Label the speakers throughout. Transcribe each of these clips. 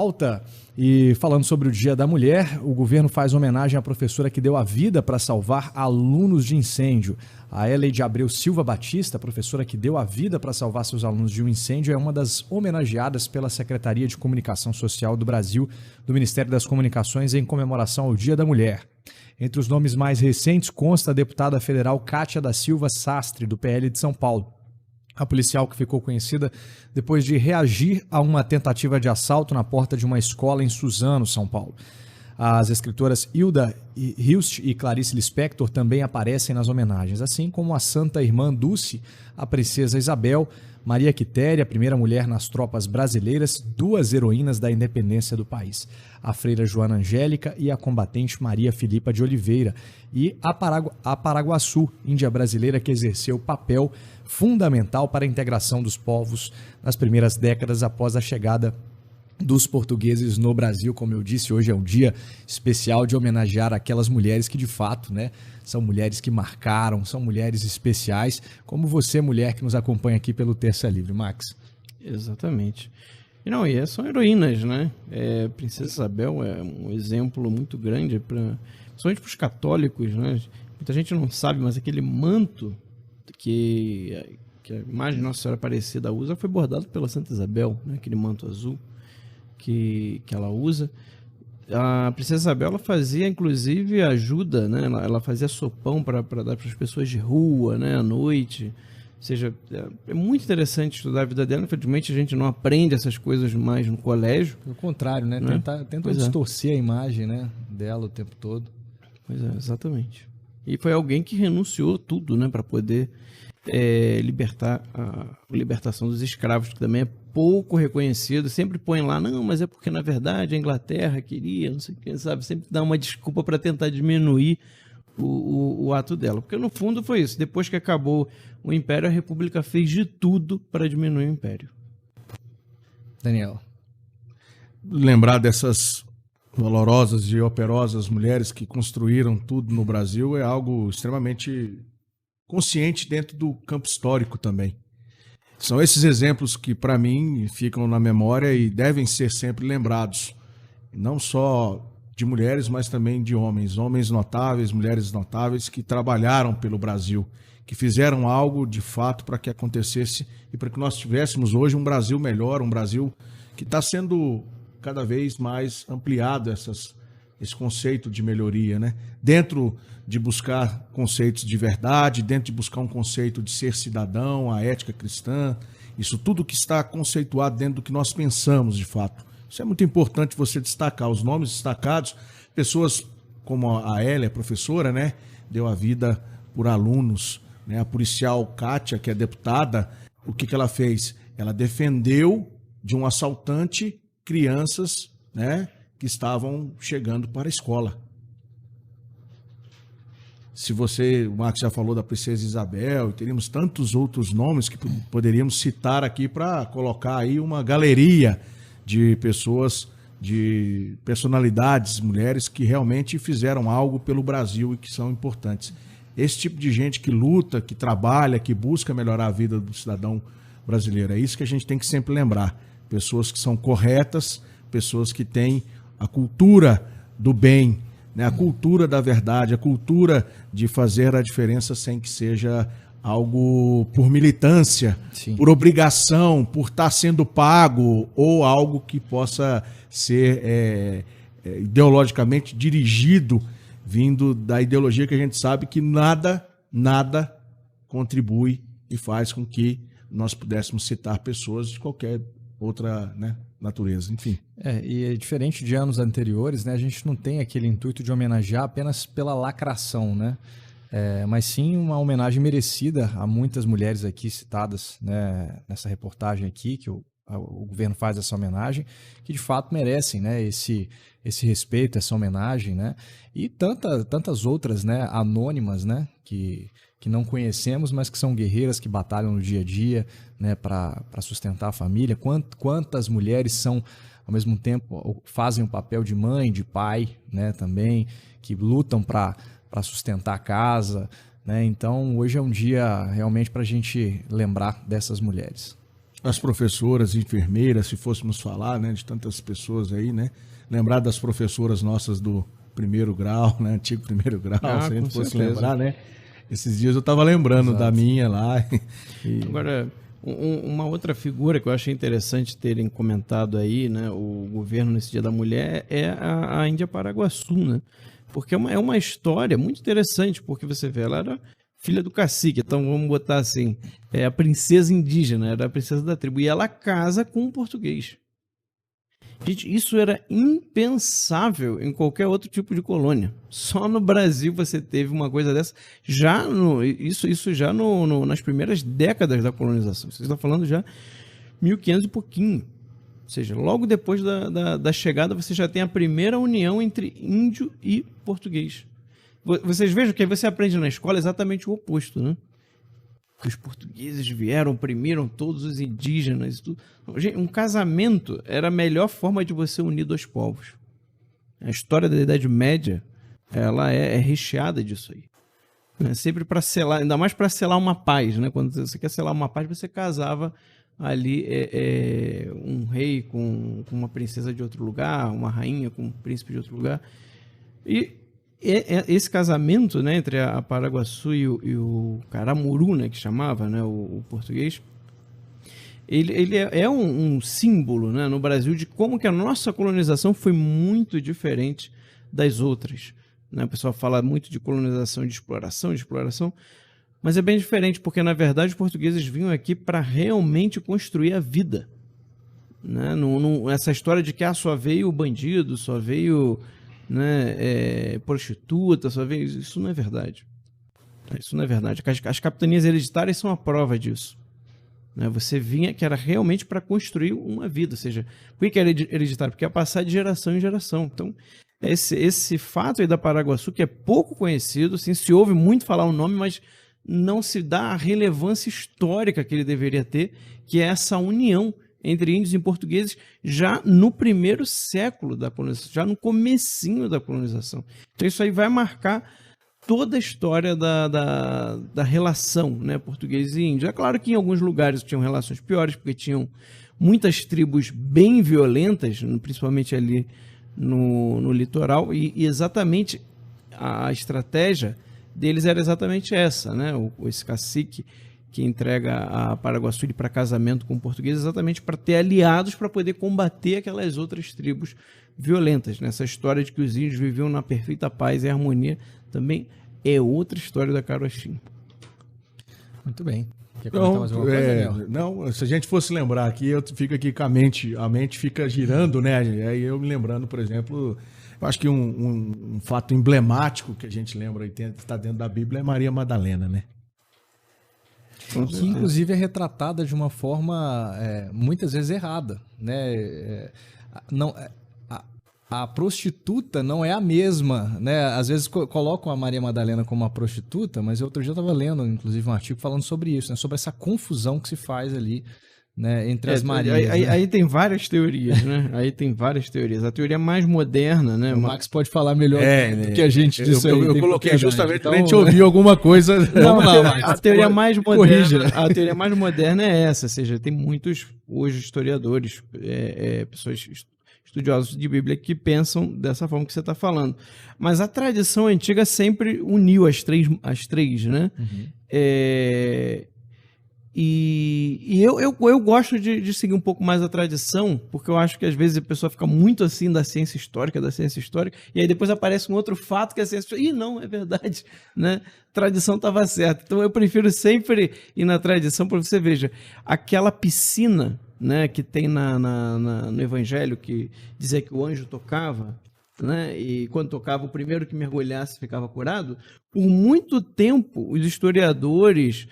Speaker 1: Pauta. E falando sobre o Dia da Mulher, o governo faz homenagem à professora que deu a vida para salvar alunos de incêndio. A Eleide Abreu Silva Batista, professora que deu a vida para salvar seus alunos de um incêndio, é uma das homenageadas pela Secretaria de Comunicação Social do Brasil, do Ministério das Comunicações, em comemoração ao Dia da Mulher. Entre os nomes mais recentes consta a deputada federal Kátia da Silva Sastre, do PL de São Paulo. A policial que ficou conhecida depois de reagir a uma tentativa de assalto na porta de uma escola em Suzano, São Paulo. As escritoras Hilda Hilst e Clarice Lispector também aparecem nas homenagens, assim como a Santa Irmã Dulce, a Princesa Isabel, Maria Quitéria, a primeira mulher nas tropas brasileiras, duas heroínas da independência do país, a freira Joana Angélica e a combatente Maria Filipa de Oliveira, e a Paraguaçu, índia brasileira que exerceu papel fundamental para a integração dos povos nas primeiras décadas após a chegada dos portugueses no Brasil. Como eu disse, hoje é um dia especial de homenagear aquelas mulheres que de fato, são mulheres que marcaram, são mulheres especiais, como você, mulher que nos acompanha aqui pelo Terça Livre, Max.
Speaker 2: Exatamente. E são heroínas, né? Princesa Isabel é um exemplo muito grande, principalmente para os católicos, né? Muita gente não sabe, mas aquele manto que a imagem de Nossa Senhora Aparecida usa foi bordado pela Santa Isabel, né? Aquele manto azul que ela usa. A Princesa Isabel, ela fazia inclusive ajuda, né? Ela fazia sopão para dar para as pessoas de rua, né? À noite. Ou seja, é muito interessante estudar a vida dela. Infelizmente a gente não aprende essas coisas mais no colégio.
Speaker 1: Pelo contrário, né? Tenta distorcer a imagem, né, dela o tempo todo.
Speaker 2: Pois é, exatamente. E foi alguém que renunciou tudo, né, para poder libertar a libertação dos escravos, que também é pouco reconhecido. Sempre põe lá, não, mas é porque na verdade a Inglaterra queria, não sei o que, sabe? Sempre dá uma desculpa para tentar diminuir o ato dela. Porque no fundo foi isso. Depois que acabou o Império, a República fez de tudo para diminuir o Império.
Speaker 1: Daniel.
Speaker 3: Lembrar dessas valorosas e operosas mulheres que construíram tudo no Brasil é algo extremamente consciente dentro do campo histórico também. São esses exemplos que, para mim, ficam na memória e devem ser sempre lembrados. Não só de mulheres, mas também de homens. Homens notáveis, mulheres notáveis que trabalharam pelo Brasil, que fizeram algo de fato para que acontecesse e para que nós tivéssemos hoje um Brasil melhor, um Brasil que está sendo cada vez mais ampliado esse conceito de melhoria, né? Dentro de buscar conceitos de verdade, dentro de buscar um conceito de ser cidadão, a ética cristã, isso tudo que está conceituado dentro do que nós pensamos de fato. Isso é muito importante você destacar, os nomes destacados, pessoas como a Hélia, professora, né? Deu a vida por alunos, né? A policial Kátia, que é deputada, o que ela fez? Ela defendeu de um assaltante crianças, né, que estavam chegando para a escola. O Max já falou da Princesa Isabel, e teríamos tantos outros nomes que poderíamos citar aqui para colocar aí uma galeria de pessoas, de personalidades, mulheres que realmente fizeram algo pelo Brasil e que são importantes. Esse tipo de gente que luta, que trabalha, que busca melhorar a vida do cidadão brasileiro, é isso que a gente tem que sempre lembrar. Pessoas que são corretas, pessoas que têm a cultura do bem, né? A cultura da verdade, a cultura de fazer a diferença sem que seja algo por militância, sim, por obrigação, por estar sendo pago ou algo que possa ser ideologicamente dirigido, vindo da ideologia que a gente sabe que nada contribui e faz com que nós pudéssemos citar pessoas de qualquer outra, né, natureza, enfim.
Speaker 1: E é diferente de anos anteriores, né, a gente não tem aquele intuito de homenagear apenas pela lacração, né, mas sim uma homenagem merecida a muitas mulheres aqui citadas, né, nessa reportagem aqui, que o governo faz essa homenagem, que de fato merecem, né, esse respeito, essa homenagem, né, e tantas outras, né, anônimas, né, que não conhecemos, mas que são guerreiras que batalham no dia a dia, né, para sustentar a família. Quantas mulheres são, ao mesmo tempo, fazem o papel de mãe, de pai, né, também, que lutam para sustentar a casa, né? Então, hoje é um dia realmente para a gente lembrar dessas mulheres.
Speaker 3: as professoras, enfermeiras, se fôssemos falar, né, de tantas pessoas aí, né? Lembrar das professoras nossas do primeiro grau, né, antigo primeiro grau, se a gente fosse lembrar, né? Esses dias eu estava lembrando da minha lá.
Speaker 2: Agora, uma outra figura que eu achei interessante terem comentado aí, né, o governo nesse Dia da Mulher, é a Índia Paraguaçu, né? Porque é uma história muito interessante, porque você vê, ela era filha do cacique, então vamos botar assim, é a princesa indígena, era a princesa da tribo, e ela casa com um português. Gente, isso era impensável em qualquer outro tipo de colônia. Só no Brasil você teve uma coisa dessa, isso já nas primeiras décadas da colonização. Você está falando já 1500 e pouquinho. Ou seja, logo depois da chegada você já tem a primeira união entre índio e português. Vocês vejam que aí você aprende na escola exatamente o oposto, né? Os portugueses vieram, oprimiram todos os indígenas e tudo. Gente, um casamento era a melhor forma de você unir dois povos. A história da Idade Média, ela é recheada disso aí. É sempre para selar, ainda mais para selar uma paz, né? Quando você quer selar uma paz, você casava ali um rei com uma princesa de outro lugar, uma rainha com um príncipe de outro lugar. E esse casamento, né, entre a Paraguaçu e o Caramuru, né, que chamava, né, o português, ele é um símbolo, né, no Brasil de como que a nossa colonização foi muito diferente das outras. Né? O pessoal fala muito de colonização, de exploração, mas é bem diferente, porque na verdade os portugueses vinham aqui para realmente construir a vida. Né? Essa história de que só veio o bandido, só veio... né, prostituta, só vem, isso não é verdade. Isso não é verdade. As capitanias hereditárias são a prova disso. Né? Você vinha que era realmente para construir uma vida, ou seja, por que era hereditário? Porque ia passar de geração em geração. Então, esse fato aí da Paraguaçu, que é pouco conhecido, assim, se ouve muito falar o nome, mas não se dá a relevância histórica que ele deveria ter, que é essa união entre índios e portugueses já no primeiro século da colonização, já no comecinho da colonização. Então isso aí vai marcar toda a história da relação, né, português e índio. É claro que em alguns lugares tinham relações piores, porque tinham muitas tribos bem violentas, principalmente ali no litoral, e exatamente a estratégia deles era exatamente essa, né? Esse cacique que entrega a Paraguaçu para casamento com o português, exatamente para ter aliados para poder combater aquelas outras tribos violentas. Nessa história de que os índios viviam na perfeita paz e harmonia, também é outra história da Caroxim.
Speaker 1: Muito bem. Quer comentar mais alguma coisa,
Speaker 3: não, se a gente fosse lembrar aqui, eu fico aqui com a mente fica girando, né? Aí eu me lembrando, por exemplo, eu acho que um fato emblemático que a gente lembra e está dentro da Bíblia é Maria Madalena, né?
Speaker 1: Que inclusive é retratada de uma forma muitas vezes errada, né? A prostituta não é a mesma, né? Às vezes colocam a Maria Madalena como uma prostituta, mas outro dia eu estava lendo, inclusive, um artigo falando sobre isso, né? Sobre essa confusão que se faz ali, né? Entre as Marias.
Speaker 2: Aí tem várias teorias, né? Aí tem várias teorias. A teoria mais moderna, né?
Speaker 1: O Max pode falar melhor do que a gente disso aí.
Speaker 3: Eu coloquei justamente para a gente ouvir alguma coisa.
Speaker 2: Não, a teoria mais moderna. A teoria mais moderna é essa, ou seja, tem muitos hoje historiadores, pessoas estudiosos de Bíblia que pensam dessa forma que você está falando. Mas a tradição antiga sempre uniu as três, né? Uhum. E eu gosto de seguir um pouco mais a tradição, porque eu acho que às vezes a pessoa fica muito assim da ciência histórica, e aí depois aparece um outro fato que a ciência histórica, não, é verdade, né? A tradição estava certa. Então eu prefiro sempre ir na tradição, para você veja, aquela piscina, né, que tem no Evangelho, que dizia que o anjo tocava, né, e quando tocava, o primeiro que mergulhasse ficava curado. Por muito tempo, os historiadores,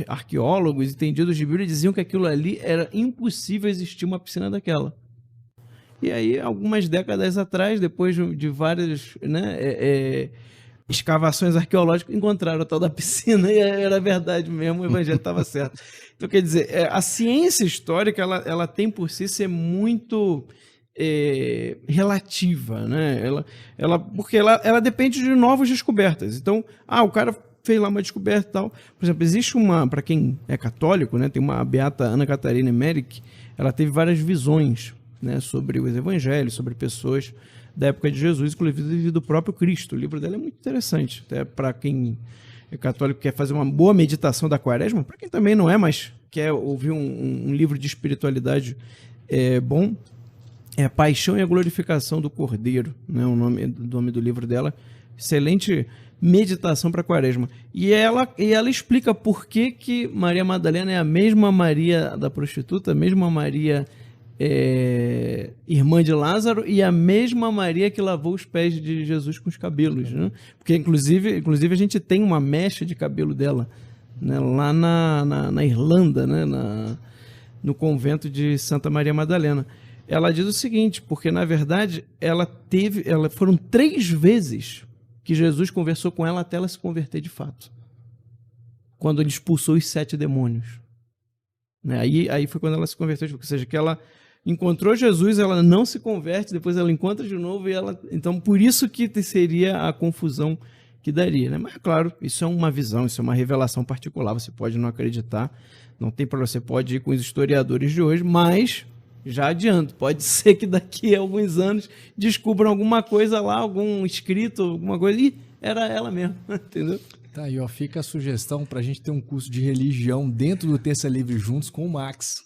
Speaker 2: arqueólogos, entendidos de Bíblia, diziam que aquilo ali era impossível existir uma piscina daquela. E aí, algumas décadas atrás, depois de várias, né, escavações arqueológicas, encontraram a tal da piscina e era verdade mesmo, o Evangelho estava certo. Então, quer dizer, a ciência histórica, ela tem por si ser muito relativa, né? Porque ela depende de novas descobertas. Então, o cara fez lá uma descoberta e tal. Por exemplo, existe uma, para quem é católico, né, tem uma beata Ana Catarina Emmerich, ela teve várias visões, né, sobre os evangelhos, sobre pessoas da época de Jesus, inclusive do próprio Cristo. O livro dela é muito interessante, até para quem é católico, quer fazer uma boa meditação da Quaresma, para quem também não é, mas quer ouvir um livro de espiritualidade bom, é A Paixão e a Glorificação do Cordeiro, né, o nome do livro dela. Excelente meditação para a Quaresma. E ela explica por que Maria Madalena é a mesma Maria da prostituta, a mesma Maria irmã de Lázaro e a mesma Maria que lavou os pés de Jesus com os cabelos, né? Porque inclusive a gente tem uma mecha de cabelo dela, né, lá na Irlanda, né, no convento de Santa Maria Madalena. Ela diz o seguinte, porque na verdade foram 3 vezes que Jesus conversou com ela até ela se converter de fato, quando ele expulsou os 7 demônios, né? Aí foi quando ela se converteu, ou seja, que ela encontrou Jesus, ela não se converte, depois ela encontra de novo, então por isso que seria a confusão que daria, né? Mas claro, isso é uma visão, isso é uma revelação particular, você pode não acreditar, não tem problema, você pode ir com os historiadores de hoje, mas já adianto, pode ser que daqui a alguns anos descubram alguma coisa lá, algum escrito, alguma coisa, e era ela mesmo, entendeu?
Speaker 1: Tá aí, ó, fica a sugestão para a gente ter um curso de religião dentro do Terça Livre Juntos com o Max.